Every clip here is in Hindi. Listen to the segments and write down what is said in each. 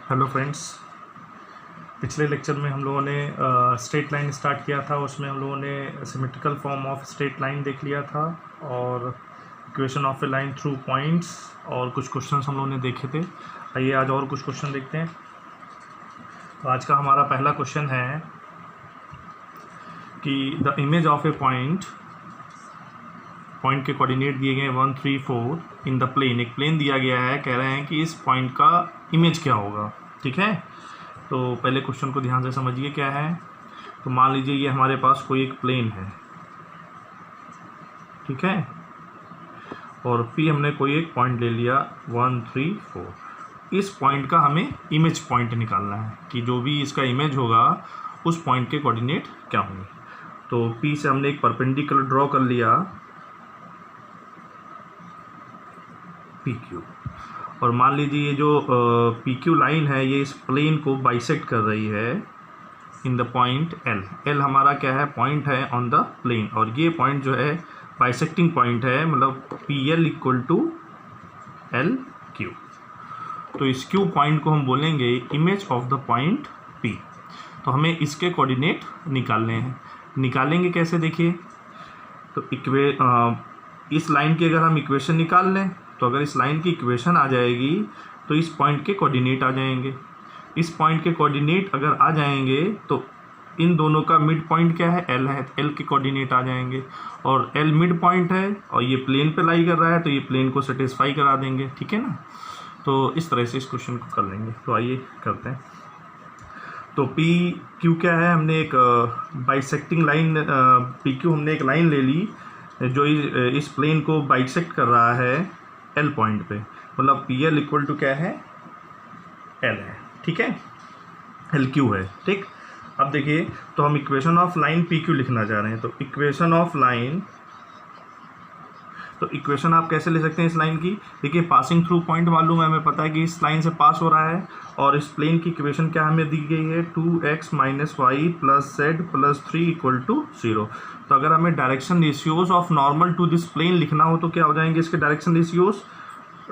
Hello friends. पिछले लेक्चर में हम लोगों ने स्ट्रेट लाइन स्टार्ट किया था। उसमें हम लोगों ने symmetrical form of straight line देख लिया था और equation of A line through points और कुछ क्वेश्चंस हम लोगों ने देखे थे। आइए आज और कुछ क्वेश्चन देखते हैं। तो आज का हमारा पहला क्वेश्चन है कि the image of A point के कोऑर्डिनेट दिए गए 1, 3, 4 इन द प्लेन। एक प्लेन दिया गया है, कह रहे हैं कि इस पॉइंट का इमेज क्या होगा। ठीक है, तो पहले क्वेश्चन को ध्यान से समझिए क्या है। तो मान लीजिए ये हमारे पास कोई एक प्लेन है, ठीक है, और P हमने कोई एक पॉइंट ले लिया 1, 3, 4। इस पॉइंट का हमें इमेज पॉइंट निकालना है कि जो भी इसका इमेज होगा उस पॉइंट के कोऑर्डिनेट क्या होंगे। तो P से हमने एक परपेंडिकुलर ड्रॉ कर लिया PQ, और मान लीजिए ये जो PQ लाइन है ये इस प्लेन को बाइसेक्ट कर रही है in the point L। L हमारा क्या है, पॉइंट है ऑन द प्लेन, और ये पॉइंट जो है बाइसेक्टिंग पॉइंट है, मतलब PL इक्वल टू LQ। तो इस Q पॉइंट को हम बोलेंगे image of the point P। तो हमें इसके कोऑर्डिनेट निकालने हैं। निकालेंगे कैसे, देखिए। तो इस लाइन की अगर हम इक्वेशन निकाल लें तो अगर इस लाइन की इक्वेशन आ जाएगी तो इस पॉइंट के कोऑर्डिनेट आ जाएंगे। इस पॉइंट के कोऑर्डिनेट अगर आ जाएंगे तो इन दोनों का मिड पॉइंट क्या है, L है, L के कोऑर्डिनेट आ जाएंगे, और L मिड पॉइंट है और ये प्लेन पे लाई कर रहा है तो ये प्लेन को सेटिस्फाई करा देंगे। ठीक है ना। तो इस तरह से इस क्वेश्चन को कर लेंगे। तो आइए करते हैं। तो PQ क्या है, हमने एक बाइसेक्टिंग लाइन PQ हमने एक लाइन ले ली जो इस प्लेन को बाइसेक्ट कर रहा है L पॉइंट पे, मतलब PL इक्वल टू क्या है, L है। ठीक है, LQ है। ठीक, अब देखिए, तो हम इक्वेशन ऑफ लाइन PQ लिखना चाह रहे हैं। तो इक्वेशन ऑफ लाइन, तो इक्वेशन आप कैसे ले सकते हैं इस लाइन की, देखिए पासिंग थ्रू पॉइंट मालूम है, हमें पता है कि इस लाइन से पास हो रहा है, और इस प्लेन की इक्वेशन क्या हमें दी गई है, 2x - y + z + 3 = 0। तो अगर हमें direction ratios of normal to this plane लिखना हो तो क्या हो जाएंगे इसके डायरेक्शन रेशियोज,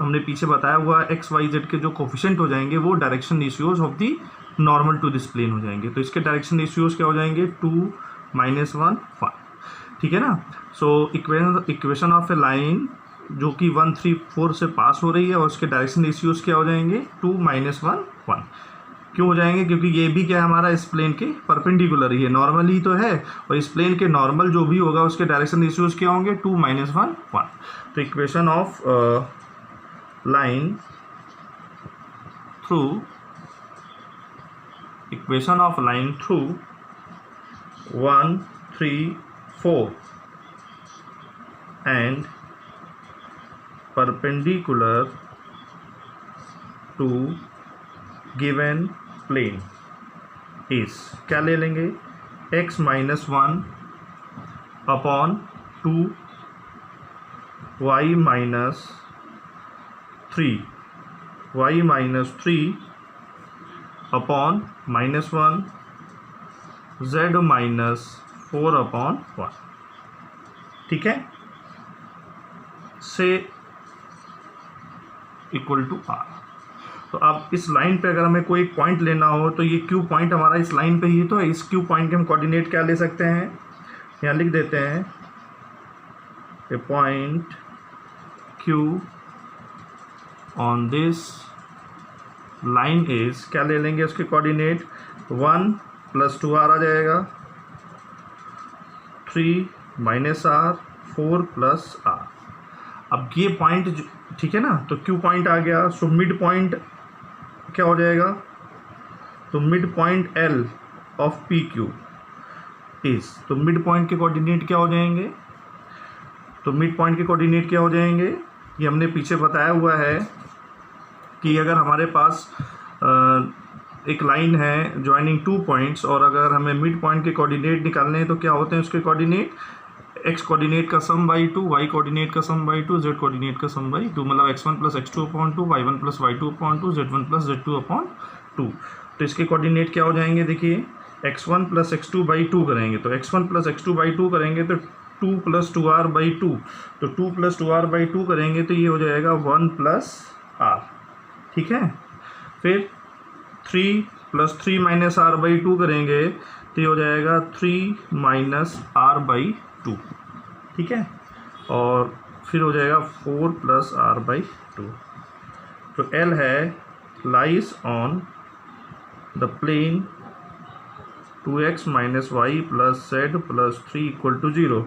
हमने पीछे बताया हुआ x, y, z के जो कोफिशिएंट हो जाएंगे वो direction ratios of the normal to this plane हो जाएंगे। तो इसके डायरेक्शन रेशियोज क्या हो जाएंगे, 2 - 1 5। ठीक है ना। So equation of A line जो कि 1, 3, 4 से पास हो रही है और उसके डायरेक्शन रेशियोज क्या हो जाएंगे, 2 - 1 1। क्यों हो जाएंगे, क्योंकि ये भी क्या है हमारा इस प्लेन के परपेंडिकुलर ही है, नॉर्मल ही तो है, और इस प्लेन के नॉर्मल जो भी होगा उसके डायरेक्शन रेशियोज क्या होंगे, 2 - 1 1। तो equation of line through 1, 3, 4 and perpendicular to given plane is, क्या ले लेंगे, x - 1 upon 2 y - 3 upon -1 z - 4 upon 1। ठीक है, से इक्वल टू R। तो अब इस लाइन पे अगर हमें कोई पॉइंट लेना हो तो ये Q पॉइंट हमारा इस लाइन पे ही तो है। इस Q पॉइंट के हम कोऑर्डिनेट क्या ले सकते हैं, यहाँ लिख देते हैं, A point Q on this line is, क्या ले लेंगे उसके कोऑर्डिनेट, 1 + 2R आ जाएगा, 3 - R 4 + R। अब ये पॉइंट, ठीक है ना, तो Q पॉइंट आ गया। सो मिड पॉइंट क्या हो जाएगा, तो mid point L of PQ is, तो मिड पॉइंट के कोऑर्डिनेट क्या हो जाएंगे, तो मिड पॉइंट के कोऑर्डिनेट क्या हो जाएंगे, ये हमने पीछे बताया हुआ है कि अगर हमारे पास एक लाइन है ज्वाइनिंग 2 पॉइंट्स और अगर हमें मिड पॉइंट के कोऑर्डिनेट निकालने हैं तो क्या होते हैं उसके कोऑर्डिनेट, x कोऑर्डिनेट का सम बाई 2, y कोऑर्डिनेट का सम बाई 2, z कोऑर्डिनेट का सम बाई 2, मतलब x1 + x2/2, y1 + y2/2, z1 + z2/2। तो इसके कोऑर्डिनेट क्या हो जाएंगे, देखिए x1 + x2/2 करेंगे तो x1 + x2/2 करेंगे तो 2 + 2r/2, तो 2 + 2r/2 करेंगे तो ये हो जाएगा 1 + r। ठीक है, फिर 3 + 3 - r/2 करेंगे तो ये हो जाएगा 3 - r/2, ठीक है। और फिर हो जाएगा 4 + r/2। तो L है lies on the plane 2x - y + z + 3 = 0।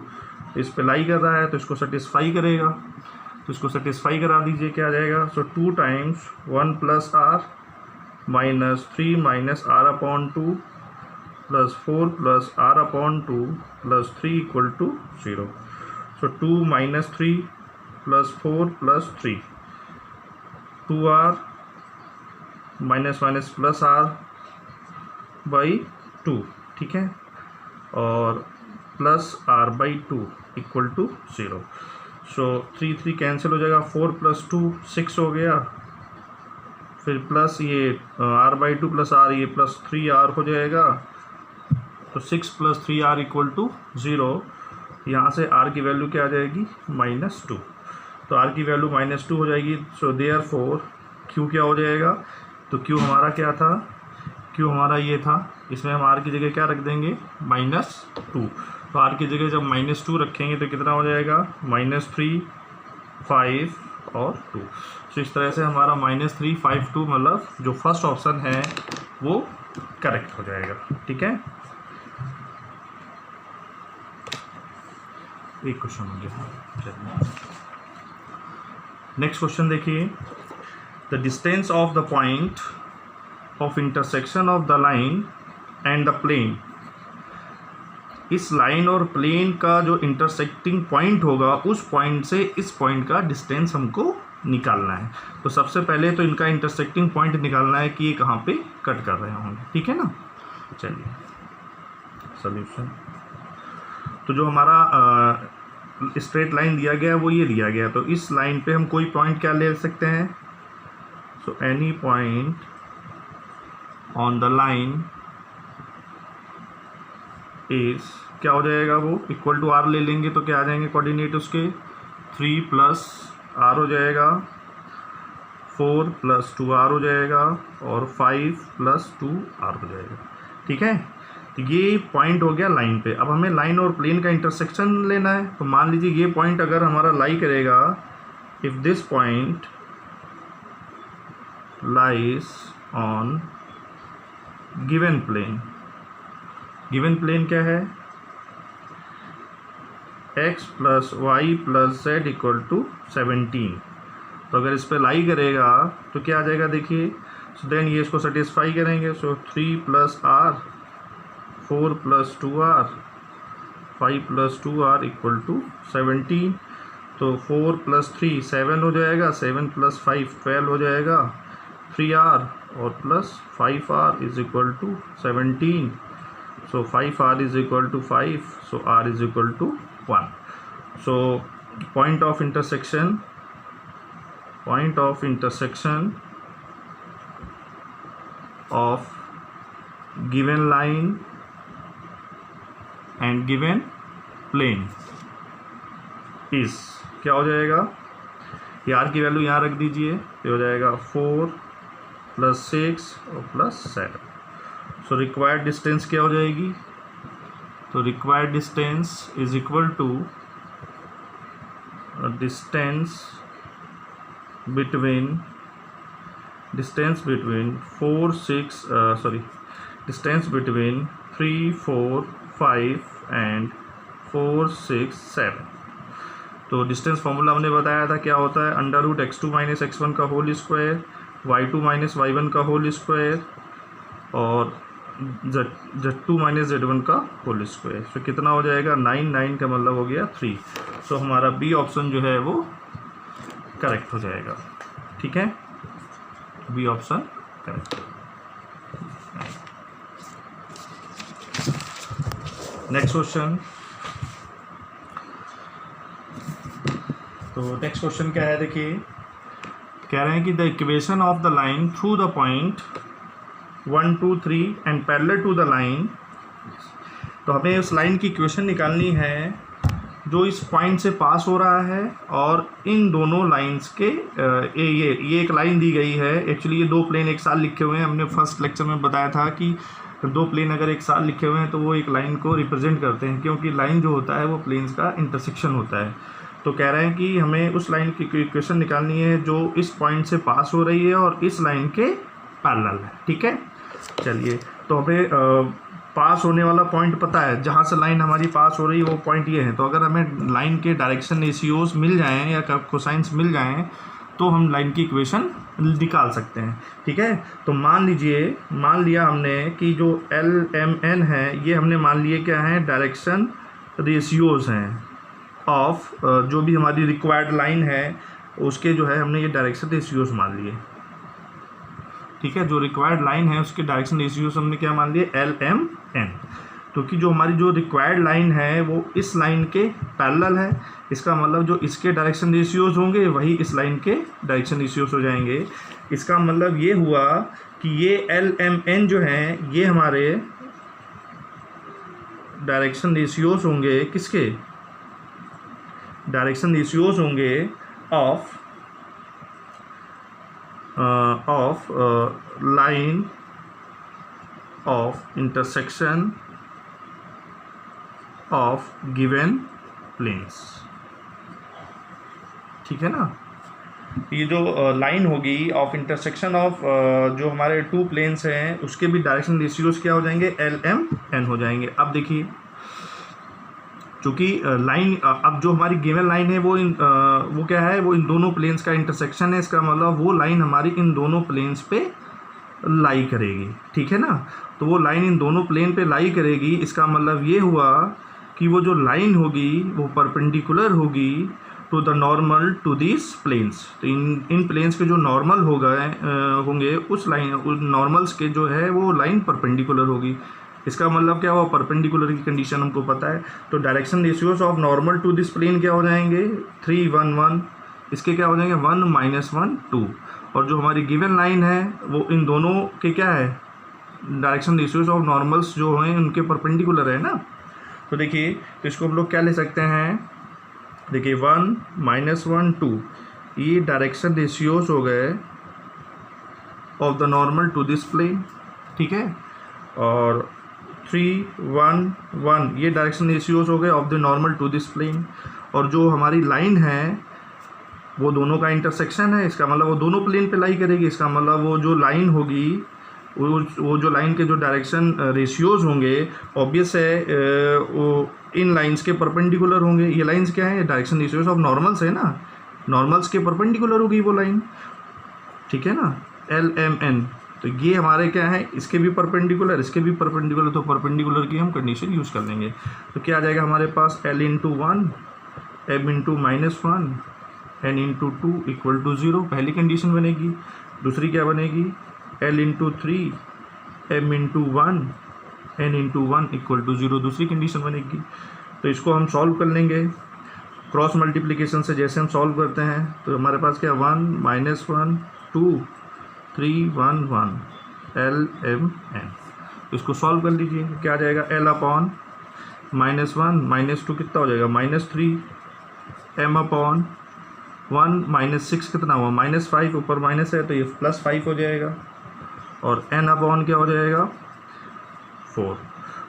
इस पे लाई कर रहा है तो इसको सेटिस्फाई करेगा, तो इसको सेटिस्फाई करा दीजिए, क्या आ जाएगा। सो 2 × 1 + r - 3 - r/2 + 4 + r/2 + 3 = 0। सो 2 - 3 + 4 + 3, 2r - r/2, ठीक है, और + r/2 = 0। सो 3 3 कैंसिल हो जाएगा, 4 + 2 6 हो गया, फिर प्लस ये r/2 + r, ये +3r हो जाएगा। तो 6 + 3r = 0। यहाँ से r की वैल्यू क्या आ जाएगी, -2। तो r की वैल्यू -2 हो जाएगी। सो देयरफॉर q क्या हो जाएगा, तो q हमारा क्या था, q हमारा ये था, इसमें हम r की जगह क्या रख देंगे, -2। तो r की जगह जब -2 रखेंगे तो कितना हो जाएगा, -3 5 और 2। तो इस तरह से हमारा -3 5 2 मतलब जो फर्स्ट ऑप्शन है वो करेक्ट हो जाएगा, ठीक है। एक क्वेश्चन हो गया। नेक्स्ट क्वेश्चन देखिए, the distance of the point of intersection of the line and the plane. इस लाइन और प्लेन का जो इंटरसेक्टिंग पॉइंट होगा, उस पॉइंट से इस पॉइंट का डिस्टेंस हमको निकालना है। तो सबसे पहले तो इनका इंटरसेक्टिंग पॉइंट निकालना है कि ये कहाँ पे कट कर रहे होंगे, ठीक है ना। चलिए सॉल्यूशन, तो जो हमारा स्ट्रेट लाइन दिया गया है वो ये दिया गया है। तो इस लाइन पे हम कोई पॉइंट क्या ले सकते हैं, so any point on the line is, क्या हो जाएगा वो, = r ले लेंगे तो क्या आ जाएंगे कोऑर्डिनेट उसके, 3 + r हो जाएगा, 4 + 2r हो जाएगा, और 5 + 2r हो जाएगा, ठीक है। तो ये पॉइंट हो गया लाइन पे। अब हमें लाइन और प्लेन का इंटरसेक्शन लेना है। तो मान लीजिए ये पॉइंट अगर हमारा लाई करेगा, if this point lies on given plane, given plane क्या है, x + y + z = 17। तो अगर इस पे लाई करेगा तो क्या आ जाएगा, देखिए। सो देन ये इसको सेटिस्फाई करेंगे। सो 3 + r, 4 + 2r, 5 + 2r = 17। तो 4 + 3 7 हो जाएगा, 7 + 5 12 हो जाएगा, 3r और +5r = 17। So 5r = 5, so r = 1. So point of intersection of given line and given plane is, क्या हो जाएगा, ये r की वैल्यू यहाँ रख दीजिए, ये हो जाएगा 4 + 6 और +7। सो रिक्वायर्ड डिस्टेंस क्या हो जाएगी, तो required distance is equal to distance between 3 4 5 and 4 6 7। तो डिस्टेंस फॉर्मूला हमने बताया था, क्या होता है, √x2 - x1 का होल स्क्वायर, y2 - y1 का होल स्क्वायर, और z2 - z1 का होल स्क्वायर। तो कितना हो जाएगा, 9 का मतलब हो गया 3। सो हमारा बी ऑप्शन जो है वो करेक्ट हो जाएगा, ठीक है, B option correct. Next question, तो नेक्स्ट क्वेश्चन क्या है, देखिए, कह रहे हैं कि the equation of the line through the point 1 2 3 and parallel to the line. तो हमें उस लाइन की इक्वेशन निकालनी है जो इस पॉइंट से पास हो रहा है और इन दोनों लाइंस के ये एक लाइन दी गई है। एक्चुअली ये दो प्लेन एक साथ लिखे हुए हैं। हमने फर्स्ट लेक्चर में बताया था कि दो प्लेन अगर एक साथ लिखे हुए हैं तो वो एक लाइन को रिप्रेजेंट करते हैं, क्योंकि लाइन जो होता है वो प्लेन्स का इंटरसेक्शन होता है। तो कह रहे हैं कि हमें उस लाइन की इक्वेशन निकालनी है जो इस पॉइंट से पास हो रही है और इस लाइन के पैरेलल है। ठीक है, चलिए, तो हमें पास होने वाला पॉइंट पता है, जहाँ से लाइन हमारी पास हो रही है वो पॉइंट ये है। तो अगर हमें लाइन के डायरेक्शन रेशियोज मिल जाएं या कोसाइंस मिल जाएं तो हम लाइन की इक्वेशन निकाल सकते हैं। ठीक है, तो मान लिया हमने कि जो LMN है ये हमने मान लिए क्या है, डायरेक्शन रेशियोज हैं ऑफ जो भी हमारी रिक्वायर्ड लाइन है उसके जो है हमने ये डायरेक्शन रेशियोज मान लिए। ठीक है, जो रिक्वायर्ड लाइन है उसके डायरेक्शन रेशियोज हमने क्या मान लिए, LMN, क्योंकि जो हमारी जो रिक्वायर्ड लाइन है वो इस लाइन के पैरेलल है। इसका मतलब जो इसके डायरेक्शन रेशियोज होंगे वही इस लाइन के डायरेक्शन रेशियोज हो जाएंगे। इसका मतलब ये हुआ कि ये LMN जो हैं ये हमारे डायरेक्शन रेशियोज होंगे, किसके डायरेक्शन रेशियोज होंगे of line of intersection of given planes। ठीक है ना, ये जो लाइन होगी ऑफ इंटरसेक्शन ऑफ जो हमारे टू प्लेन्स हैं उसके भी डायरेक्शन रेशियोज क्या हो जाएंगे, LMN हो जाएंगे। अब देखिए, चूँकि लाइन अब जो हमारी गिवन लाइन है वो क्या है, वो इन दोनों प्लेन्स का इंटरसेक्शन है। इसका मतलब वो लाइन हमारी इन दोनों प्लेन्स पे लाई करेगी। ठीक है ना, तो वो लाइन इन दोनों प्लेन पे लाई करेगी। इसका मतलब ये हुआ कि वो जो लाइन होगी वो परपेंडिकुलर होगी to the normal to this planes. तो इन प्लेन्स के जो नॉर्मल होंगे उस लाइन नॉर्मल्स के जो है वो लाइन परपेंडिकुलर होगी। इसका मतलब क्या हुआ, परपेंडिकुलर की कंडीशन हमको पता है। तो direction ratios of normal to this plane क्या हो जाएंगे, 3 1 1। इसके क्या हो जाएंगे, 1 -1 2। और जो हमारी गिवन लाइन है वो इन दोनों के क्या है, डायरेक्शन रेशियोज ऑफ नॉर्मल्स जो हैं उनके परपेंडिकुलर है ना। तो देखिए, तो इसको हम लोग क्या ले सकते हैं, देखिए 1 -1 2 ये डायरेक्शन रेशियोज हो गए of the normal to this plane. ठीक है, और 3 1 1 ये डायरेक्शन रेशियोज हो गए of the normal to this plane. और जो हमारी लाइन है वो दोनों का इंटरसेक्शन है। इसका मतलब वो दोनों प्लेन पे लाई करेगी। इसका मतलब वो जो लाइन होगी वो जो लाइन के जो डायरेक्शन रेशियोज होंगे ऑब्वियस है वो इन लाइंस के परपेंडिकुलर होंगे। ये लाइंस क्या है, डायरेक्शन रेशियोज ऑफ नॉर्मल्स है ना, नॉर्मल्स के परपेंडिकुलर होगी वो लाइन। ठीक है ना, LMN। तो ये हमारे क्या है, इसके भी परपेंडिकुलर इसके भी परपेंडिकुलर, तो परपेंडिकुलर की हम कंडीशन यूज़ कर लेंगे। तो क्या आ जाएगा हमारे पास, L × 1 M × -1 N × 2 = 0, पहली कंडीशन बनेगी। दूसरी क्या बनेगी, L × 3 M × 1 N × 1 = 0, दूसरी कंडीशन बनेगी। तो इसको हम सॉल्व कर लेंगे क्रॉस मल्टीप्लिकेशन से। जैसे हम सॉल्व करते हैं तो हमारे पास क्या, 1 -1 2 3 1 1 LMN। इसको सॉल्व कर लीजिए, क्या आ जाएगा, L/(-1) -2 कितना हो जाएगा, -3 M/(1) -6 कितना हुआ, -5, ऊपर माइनस है तो ये +5 हो जाएगा। और N/() क्या हो जाएगा, 4।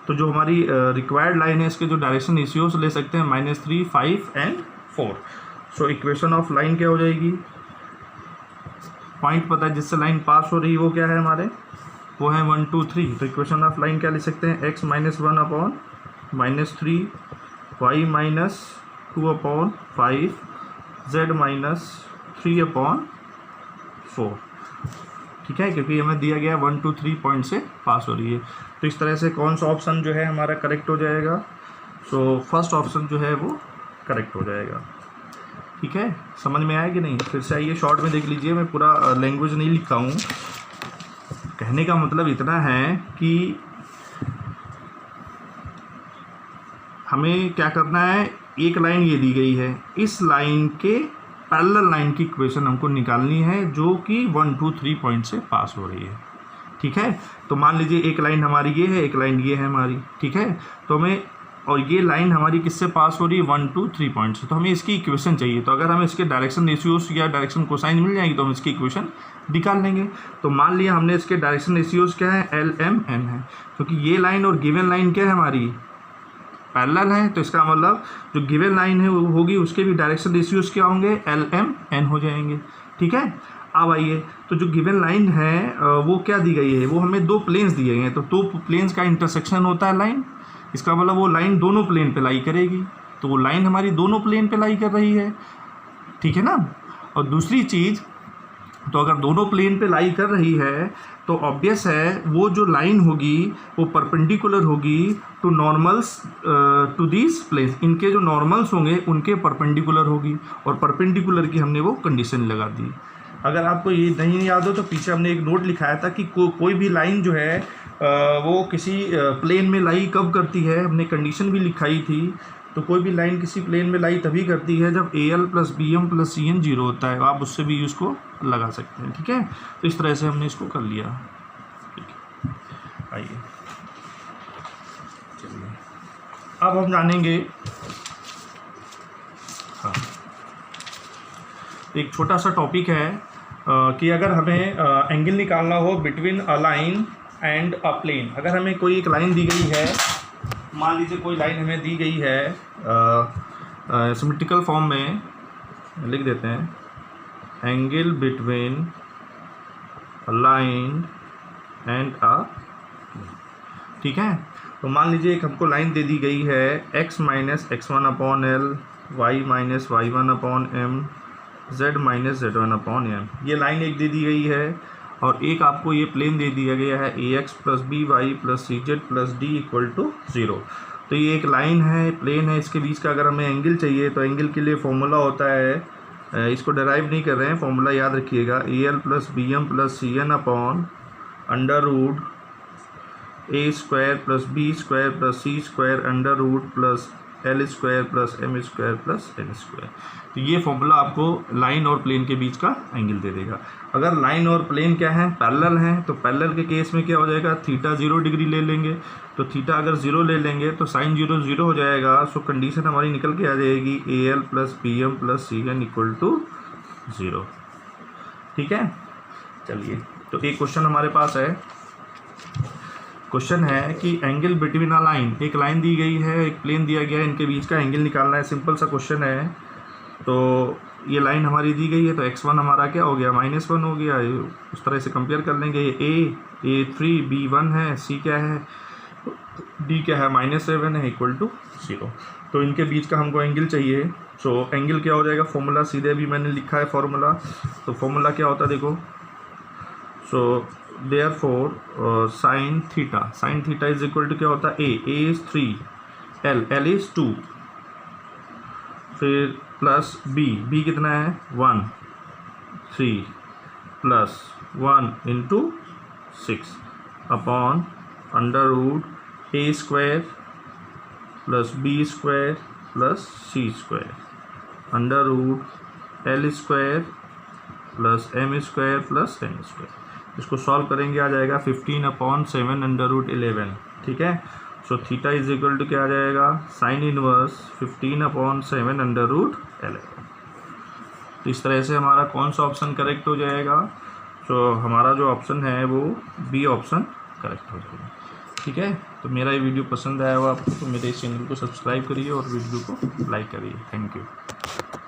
तो जो हमारी रिक्वायर्ड लाइन है इसके जो डायरेक्शन रेशियोज ले सकते हैं, -3 5 and 4। So equation of line क्या हो जाएगी, पॉइंट पता है जिससे लाइन पास हो रही है वो क्या है हमारे, वो है 1 2 3। तो इक्वेशन ऑफ लाइन क्या लिख सकते हैं, x - 1/-3 y - 2/5 z - 3/4। ठीक है, क्योंकि हमें दिया गया 1 2 3 पॉइंट से पास हो रही है। तो इस तरह से कौन सा ऑप्शन जो है हमारा करेक्ट हो जाएगा, सो फर्स्ट ऑप्शन जो है वो करेक्ट हो जाएगा। ठीक है, समझ में आया कि नहीं, फिर से आइए शॉर्ट में देख लीजिए। मैं पूरा लैंग्वेज नहीं लिखा हूँ, कहने का मतलब इतना है कि हमें क्या करना है, एक लाइन ये दी गई है, इस लाइन के पैरेलल लाइन की इक्वेशन हमको निकालनी है जो कि 1 2 3 पॉइंट से पास हो रही है। ठीक है, तो मान लीजिए एक लाइन हमारी ये है, एक लाइन ये है हमारी। ठीक है, तो हमें और ये लाइन हमारी किससे पास हो रही है 1 2 3 पॉइंट से। तो हमें इसकी इक्वेशन चाहिए। तो अगर हमें इसके डायरेक्शन रेशियोज या डायरेक्शन कोसाइन मिल जाएगी तो हम इसकी इक्वेशन निकाल लेंगे। तो मान लिया हमने इसके डायरेक्शन रेशियोज क्या है एल एम एन है, क्योंकि ये लाइन और गिवन लाइन क्या है हमारी पैरेलल है। तो इसका मतलब जो गिवन लाइन है वो होगी उसके भी डायरेक्शन रेशियोज क्या होंगे एल एम एन हो जाएंगे। ठीक है, अब आइए तो जो गिवन लाइन है वो क्या दी गई है, वो हमें दो प्लेन्स दिए गए हैं। तो दो प्लेन्स का इंटरसेक्शन होता है लाइन, इसका मतलब वो लाइन दोनों प्लेन पे लाई करेगी। तो वो लाइन हमारी दोनों प्लेन पे लाई कर रही है, ठीक है ना। और दूसरी चीज़, तो अगर दोनों प्लेन पे लाई कर रही है तो ऑब्वियस है वो जो लाइन होगी वो परपेंडिकुलर होगी to normals to these planes. इनके जो नॉर्मल्स होंगे उनके परपेंडिकुलर होगी, और परपेंडिकुलर की हमने वो कंडीशन लगा दी। अगर आपको ये नहीं याद हो तो पीछे हमने एक नोट लिखाया था कि कोई भी लाइन जो है वो किसी प्लेन में लाई कब करती है, हमने कंडीशन भी लिखाई थी। तो कोई भी लाइन किसी प्लेन में लाई तभी करती है जब A L plus B M plus C N 0 होता है। आप उससे भी उसको लगा सकते हैं, ठीक है। तो इस तरह से हमने इसको कर लिया, ठीक है। आइए चलिए अब हम जानेंगे, हाँ, एक छोटा सा टॉपिक है कि अगर हमें एंगल निकालना हो between a line and a plane. अगर हमें कोई एक लाइन दी गई है, मान लीजिए कोई लाइन हमें दी गई है सिमेट्रिकल फॉर्म में, लिख देते हैं angle between a line and अ, ठीक है। तो मान लीजिए एक हमको लाइन दे दी गई है x minus x1 upon L, y minus y1 upon M, z minus z1 upon M. ये लाइन एक दे दी गई है, और एक आपको ये प्लेन दे दिया गया है ax plus B Y plus C Z plus D equal to 0। तो ये एक लाइन है, प्लेन है, इसके बीच का अगर हमें एंगल चाहिए तो एंगल के लिए फॉर्मूला होता है, इसको डेराइव नहीं कर रहे हैं, फॉर्मूला याद रखिएगा, A L plus B M plus C N upon under root A square plus B square plus C square under root plus L square plus M square plus N square. तो ये फॉर्मूला आपको लाइन और प्लेन के बीच का एंगल दे देगा। अगर लाइन और प्लेन क्या है पैरेलल हैं, तो पैरेलल के केस में क्या हो जाएगा, थीटा 0 डिग्री ले लेंगे। तो थीटा अगर 0 ले लेंगे तो साइन 0 0 हो जाएगा। सो कंडीशन हमारी निकल के आ जाएगी A L plus B M plus C N equal to 0, ठीक है। चलिए, तो एक क्वेश्चन हमारे पास है। क्वेश्चन है कि एंगल बिटवीन अ लाइन, एक लाइन दी गई है, एक प्लेन दिया गया है, इनके बीच का एंगल निकालना है। सिंपल सा क्वेश्चन है। तो ये लाइन हमारी दी गई है, तो x1 हमारा क्या हो गया -1 हो गया। उस तरह से कंपेयर कर लेंगे, ए 3 बी 1 है, सी क्या है, डी क्या है -7 है इक्वल टू 0। तो इनके बीच का हमको एंगल चाहिए। सो एंगल क्या हो जाएगा, फॉर्मूला सीधे अभी मैंने लिखा है फॉर्मूला। तो फॉर्मूला क्या होता है देखो, so therefore sine theta is equal to क्या होता है, ए इज 3, एल इज 2, फिर प्लस बी कितना है 1, 3 plus 1 into 6 upon under root A square plus B square plus C square under root L square plus M square plus N square. इसको सॉल्व करेंगे आ जाएगा 15/7 अंडर रूट 11, ठीक है। So theta is equal to क्या आ जाएगा, साइन इनवर्स 15/7 अंडर रूट 11। तो इस तरह से हमारा कौन सा ऑप्शन करेक्ट हो जाएगा। सो हमारा जो ऑप्शन है वो बी ऑप्शन करेक्ट हो जाएगा, ठीक है। तो मेरा ये वीडियो पसंद आया हो आपको तो मेरे इस चैनल को सब्सक्राइब करिए और वीडियो को लाइक करिए। Thank you.